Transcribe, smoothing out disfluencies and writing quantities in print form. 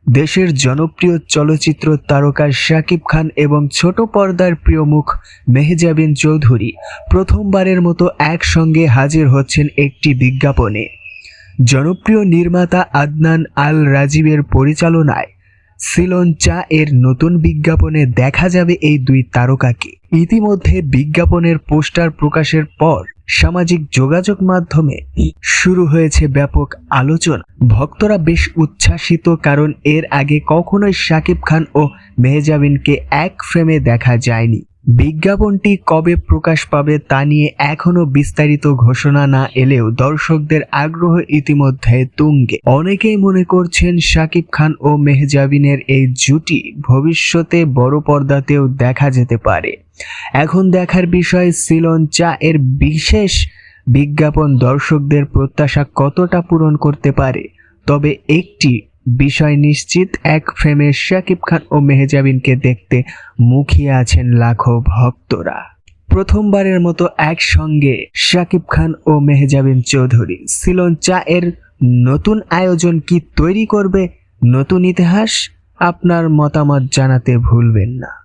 দেশের জনপ্রিয় চলচ্চিত্র তারকা শাকিব খান এবং ছোট পর্দার প্রিয় মুখ মেহজাবিন চৌধুরী প্রথমবারের মতো একসঙ্গে হাজির হচ্ছেন একটি বিজ্ঞাপনে। জনপ্রিয় নির্মাতা আদনান আল রাজীবের পরিচালনায় সিলন চা এর নতুন বিজ্ঞাপনে দেখা যাবে এই দুই তারকাকে। ইতিমধ্যে বিজ্ঞাপনের পোস্টার প্রকাশের পর সামাজিক যোগাযোগ মাধ্যমে শুরু হয়েছে ব্যাপক আলোচনা। ভক্তরা বেশ উচ্ছ্বাসিত, কারণ এর আগে কখনোই শাকিব খান ও মেহজাবিনকে এক ফ্রেমে দেখা যায়নি। বিজ্ঞাপনটি কবে প্রকাশ পাবে তা নিয়ে এখনো বিস্তারিত ঘোষণা না এলেও দর্শকদের আগ্রহ ইতিমধ্যে তুঙ্গে। অনেকেই মনে করছেন শাকিব খান ও মেহজাবিনের এই জুটি ভবিষ্যতে বড় পর্দাতেও দেখা যেতে পারে। এখন দেখার বিষয় সিলন চা এর বিশেষ বিজ্ঞাপন দর্শকদের প্রত্যাশা কতটা পূরণ করতে পারে। তবে একটি বিষয় নিশ্চিত, এক ফ্রেমে শাকিব খান ও মেহজাবিনকে দেখতে মুখিয়ে আছেন লাখো ভক্তরা। প্রথমবারের মতো একসঙ্গে শাকিব খান ও মেহজাবিন চৌধুরী। সিলন চা এর নতুন আয়োজন কি তৈরি করবে নতুন ইতিহাস? আপনার মতামত জানাতে ভুলবেন না।